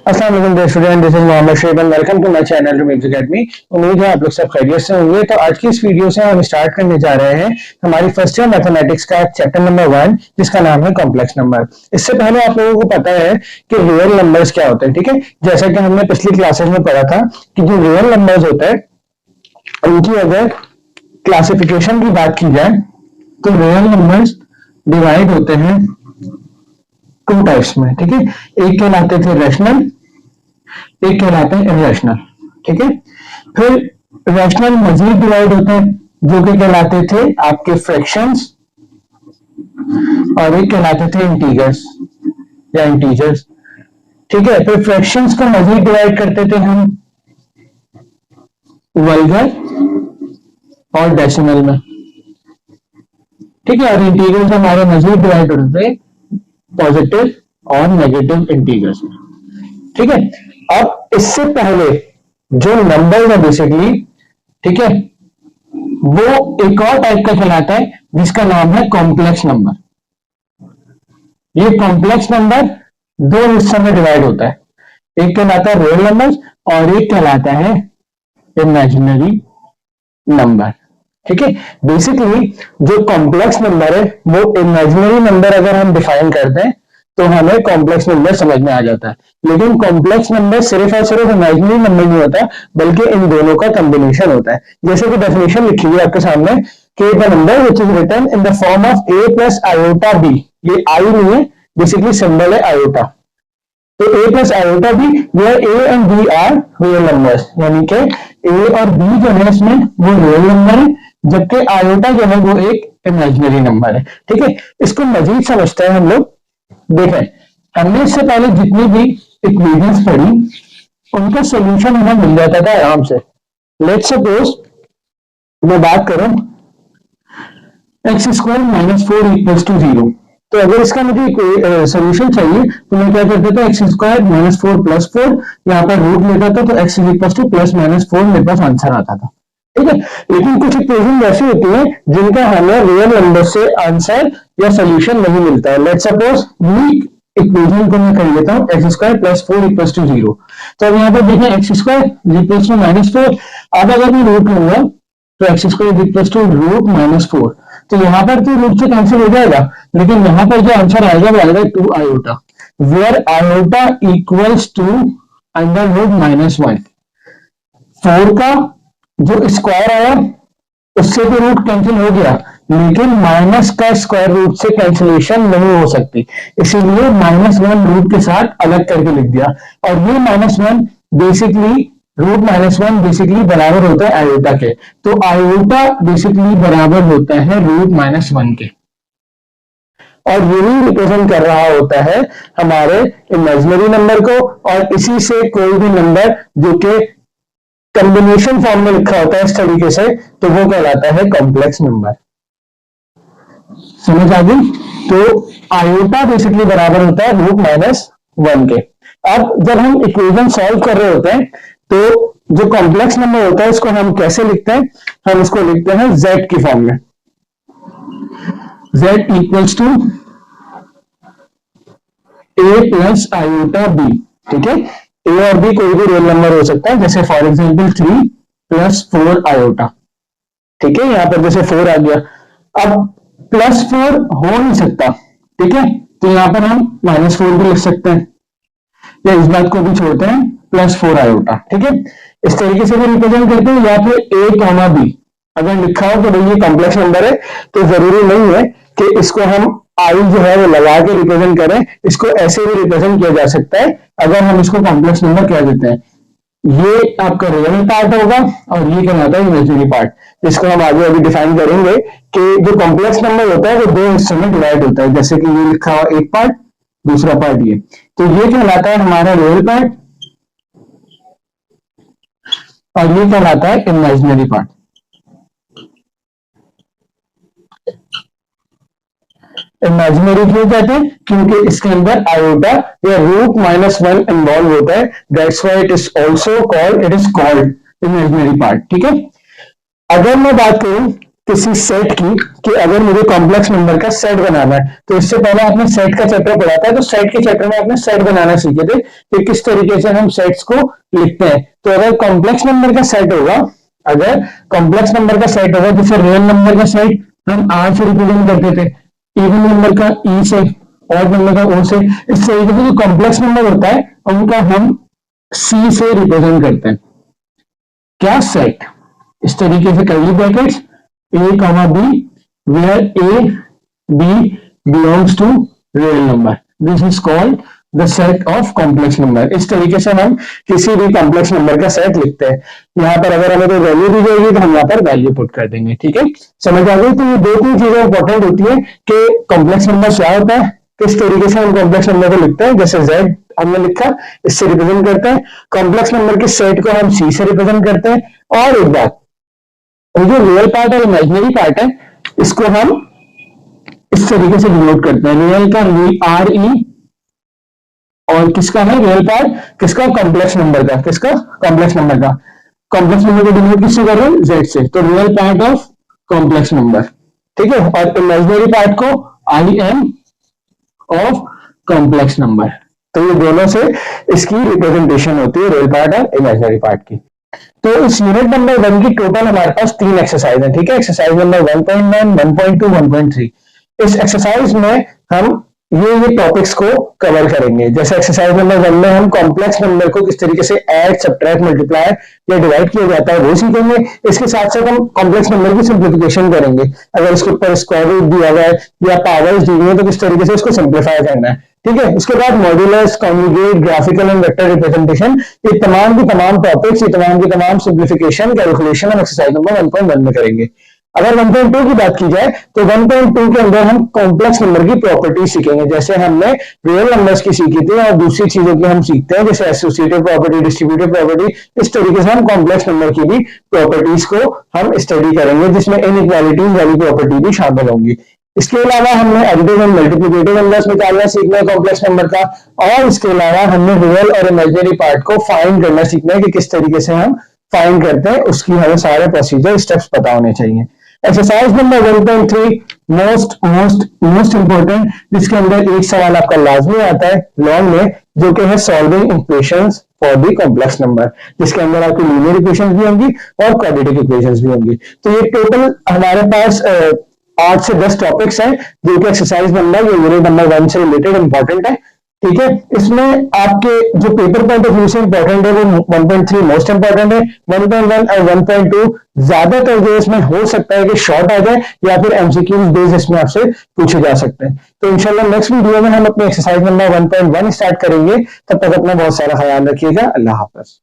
अस्सलाम वालेकुम dear student, this is Mohammad Sheikh and welcome to my channel Rumi's academy. उम्मीद है आप लोग सब खैरियत से होंगे। तो आज की इस वीडियो से हम स्टार्ट करने जा रहे हैं हमारी फर्स्ट ईयर मैथमेटिक्स का चैप्टर नंबर 1, जिसका नाम है कॉम्प्लेक्स नंबर। इससे पहले आप लोगों को पता है कि रियल नंबर्स क्या होते हैं, ठीक है। जैसा कि हमने पिछली क्लासेस में पढ़ा था कि जो रियल नंबर्स होते हैं उनकी अगर क्लासिफिकेशन की बात की जाए तो रियल नंबर्स डिवाइड होते हैं टू टाइप्स में, ठीक है। एक कहलाते थे रैशनल, एक कहलाते हैं इरेशनल, ठीक है। फिर रैशनल मजीद डिवाइड होते हैं जो कि कहलाते थे आपके फ्रैक्शंस, और एक कहलाते थे इंटीजर्स या इंटीजर्स, ठीक है। फिर फ्रैक्शंस को मजीद डिवाइड करते थे हम वल्गर और डेसिमल में, ठीक है। और इंटीजर्स हमारे मजीद डिवाइड होते थे पॉजिटिव और नेगेटिव इंटीजर्स में, ठीक है। अब इससे पहले जो नंबर है बेसिकली, ठीक है, वो एक और टाइप का कहलाता है जिसका नाम है कॉम्प्लेक्स नंबर। ये कॉम्प्लेक्स नंबर दो हिस्सों में डिवाइड होता है, एक कहलाता है रियल नंबर और एक कहलाता है इमेजिनरी नंबर, ठीक है। बेसिकली जो कॉम्प्लेक्स नंबर है वो इमेजिनरी नंबर अगर हम डिफाइन करते हैं तो हमें कॉम्प्लेक्स नंबर समझ में आ जाता है। लेकिन कॉम्प्लेक्स नंबर सिर्फ और सिर्फ इमेजिनरी नंबर नहीं होता, बल्कि इन दोनों का कॉम्बिनेशन होता है। जैसे कि डेफिनेशन लिखी हुई है आपके सामने कि the number which is written in the form of a plus iota b, ये आई नहीं है, बेसिकली सिंबल है आयोटा। तो a plus iota b, where a and b are real numbers, यानी कि a और b जो है इसमें वो रियल नंबर है, जबकि आयोटा जो है वो एक इमेजिनरी नंबर है, ठीक है। इसको मजीद समझते हैं हम लोग। देखें, हमने इससे पहले जितनी भी इक्वेशंस पढ़ी उनका सॉल्यूशन हमें मिल जाता था आराम से। लेट्स सपोज मैं बात करूं x square minus 4 equals to 0, तो अगर इसका मुझे सॉल्यूशन चाहिए तो मैं क्या करता था, एक्स स्क्वायर माइनस 4 प्लस 4, यहाँ पर रूट लेता था तो x equals two plus minus 4 मेरे पास आंसर आता था, ठीक है। लेकिन कुछ इक्वेशन ऐसी होती है जिनका हमें रियल नंबर से आंसर या सॉल्यूशन नहीं मिलता है। लेट्स सपोज इक्वेशन को मैं कर लेता हूँ x square plus 4 equals to 0। तो अब यहाँ पर देखें x square equals to minus 4, अब अगर मैं रूट लूंगा तो x square equals to root minus 4, तो यहाँ पर तो रूट से कैंसिल हो जाएगा, लेकिन यहाँ पर जो आंसर आएगा वो आएगा 2 iota, where iota equals to under root minus 1। 4 का जो स्क्वायर आया उससे तो रूट कैंसिल हो गया, लेकिन माइनस का स्क्वायर रूट से कैंसिलेशन नहीं हो सकती, इसीलिए -1 रूट के साथ अलग करके लिख दिया। और ये -1 बेसिकली रूट -1 बेसिकली बराबर होता है आयोटा के, तो आयोटा बेसिकली बराबर होता है रूट -1 के, और यही रिप्रेजेंट कर रहा होता है हमारे इमेजिनरी नंबर को। और इसी से कोई भी नंबर जो कि कॉम्बिनेशन फॉर्म में लिखा होता है इस तरीके से, तो वो कहलाता है कॉम्प्लेक्स नंबर। समझ आ गई? तो आयोटा बेसिकली बराबर होता है रूट -1 के। अब जब हम इक्वेशन सॉल्व कर रहे होते हैं तो जो कॉम्प्लेक्स नंबर होता है इसको हम कैसे लिखते हैं, हम इसको लिखते हैं z की फॉर्म में, z equals to a plus iota b, ठीक है। a और b कोई भी रियल नंबर हो सकता है, जैसे फॉर एग्जांपल 3 प्लस 4 आयोटा, ठीक है। यहां पर जैसे 4 आ गया, अब प्लस 4 हो नहीं सकता, ठीक है, तो यहां पर हम -4 भी लिख सकते हैं, या इस बात को भी छोड़ते हैं +4 आयोटा, ठीक है। इस तरीके से भी रिप्रेजेंट करते हैं। या फिर a कॉमा b अगर लिखा हो तो भाई ये कॉम्प्लेक्स नंबर है, तो जरूरी नहीं है कि इसको हम आई जो है वो लगा के रिप्रेजेंट करें, इसको ऐसे भी रिप्रेजेंट किया जा सकता है अगर हम इसको कॉम्प्लेक्स नंबर कह देते हैं। ये आपका रियल पार्ट होगा और ये कहलाता है इमेजिनरी पार्ट, जिसको हम आगे अभी डिफाइन करेंगे कि जो कॉम्प्लेक्स नंबर होता है वो दो हिस्सों में डिवाइड होता है, जैसे कि ये लिखा हुआ एक पार्ट, दूसरा पार्ट ये, तो ये कहलाता है हमारा रियल पार्ट और ये कहलाता है इमेजिनरी पार्ट। इमेजिनरी क्यों कहते हैं? क्योंकि इसके अंदर आयोटा या रूट -1 इन्वॉल्व होता है, that's why it is also called, it is called imaginary part, ठीक है। अगर मैं बात करूं किसी सेट की कि अगर मुझे कॉम्प्लेक्स नंबर का सेट बनाना है, तो इससे पहले आपने सेट का चैप्टर पढ़ा था, तो सेट के चैप्टर में आपने सेट बनाना सीखे थे कि किस तरीके से हम सेट्स को लिखते हैं। तो अगर कॉम्प्लेक्स नंबर का सेट होगा, अगर कॉम्प्लेक्स नंबर का सेट होगा, जैसे रियल नंबर का सेट हम आर से रिप्रेजेंट करते थे, इवन नंबर का ई से, ऑड नंबर का ओ से, इस तरीके से जो कॉम्प्लेक्स नंबर होता है उनका हम सी से रिप्रेजेंट करते हैं। क्या सेट, इस तरीके से curly brackets A comma B where A B belongs to real number, this is called the set of complex number. इस तरीके से हम किसी भी कॉम्प्लेक्स नंबर का सेट लिखते हैं। यहाँ पर अगर हमें कोई वैल्यू दी जाएगी तो हम यहाँ पर वैल्यू पुट कर देंगे, ठीक है, समझ आ गई। तो ये दो तीन चीजें इंपॉर्टेंट होती है कि कॉम्प्लेक्स नंबर क्या होता है, किस तरीके से हम कॉम्प्लेक्स नंबर को लिखते हैं। जैसे z हमने लिखा, इससे रिप्रेजेंट करते हैं। कॉम्प्लेक्स नंबर के सेट को हम c से रिप्रेजेंट करते हैं। और एक बात, जो रियल पार्ट और इमेजिनरी पार्ट है, इसको हम इस तरीके से डिनोट करते हैं। रियल का आर ई, और किसका है रियल पार्ट, किसका, कॉम्प्लेक्स नंबर का, किसका, कॉम्प्लेक्स नंबर का। कॉम्प्लेक्स नंबर को डिनोट किससे कर रहे हैं, z से, तो real part of complex number, ठीक है। और इमेजिनरी पार्ट को I am of complex number. तो ये दोनों से इसकी रिप्रेजेंटेशन होती है, रियल पार्ट और इमेजिनरी पार्ट की। तो इस यूनिट नंबर 1 की टोटल हमारे पास 3 एक्सरसाइज है, ठीक है। Exercise number 1.9, 1.2, 1.3। इस एक्सरसाइज में हम ये टॉपिक्स को कवर करेंगे। जैसे एक्सरसाइज नंबर 1 में हम कॉम्प्लेक्स नंबर को किस तरीके से ऐड, सब्ट्रैक्ट, मल्टीप्लाई या डिवाइड किया जाता है वो सीखेंगे। इसके साथ साथ हम कॉम्प्लेक्स नंबर की सिंप्लीफिकेशन करेंगे। अगर इसके ऊपर स्क्वायर रूट दिया हुआ है या पावर्स दी हुई है तो किस तरीके से इसको सिंप्लीफाई करना है, ठीक है। उसके बाद modulus, conjugate, graphical and vector representation, ये तमाम की तमाम टॉपिक्स, ये तमाम की तमाम सिंप्लीफिकेशन, कैलकुलेशन हम एक्सरसाइज नंबर 1.1 में करेंगे। अगर 1.2 की बात की जाए तो 1.2 के अंदर हम कॉम्प्लेक्स नंबर की प्रॉपर्टी सीखेंगे, जैसे हमने रियल नंबर्स की सीखी थी और दूसरी चीजों की हम सीखते हैं, जैसे एसोसिएटिव प्रॉपर्टी, डिस्ट्रीब्यूटिव प्रॉपर्टी। इस तरीके से हम कॉम्प्लेक्स नंबर की भी प्रॉपर्टीज को हम स्टडी करेंगे, जिसमें इनइक्वालिटीज वाली प्रॉपर्टी भी शामिल होंगी। इसके अलावा हमने एडिटिव एंड मल्टीप्लिकेटिव नंबर्स निकालना सीखना है कॉम्प्लेक्स नंबर का, और इसके अलावा हमने रियल और इमेजिनरी पार्ट को फाइंड करना सीखना है कि किस तरीके से हम फाइंड करते हैं, उसकी हमें सारे प्रोसीजर, स्टेप्स पता होने चाहिए। एक्सरसाइज नंबर 1.3 मोस्ट इंपोर्टेंट, जिसके अंदर एक सवाल आपका लाजमी आता है लॉन्ग में, जो कि है solving equations for the complex number, जिसके अंदर आपकी लीनियर इक्वेशंस भी होंगी और क्वाड्रेटिक इक्वेशंस भी होंगी। तो ये टोटल हमारे पास 8 से 10 टॉपिक्स हैं जो कि एक्सरसाइज नंबर या यूनिट नंबर 1 से रिलेटेड इंपॉर्टेंट है, ठीक है। इसमें आपके जो पेपर पॉइंट ऑफ व्यू से इंपॉर्टेंट है वो 1.3 मोस्ट इंपॉर्टेंट है। 1.1 और 1.2 ज्यादातर जो इसमें हो सकता है कि शॉर्ट आ जाए या फिर एमसीक्यूज बेस्ड इसमें आपसे पूछे जा सकते हैं। तो इंशाल्लाह नेक्स्ट वीडियो में हम अपनी एक्सरसाइज नंबर 1.1 स्टार्ट करेंगे। तब तक अपना बहुत सारा ख्याल रखिएगा। अल्लाह हाफिज।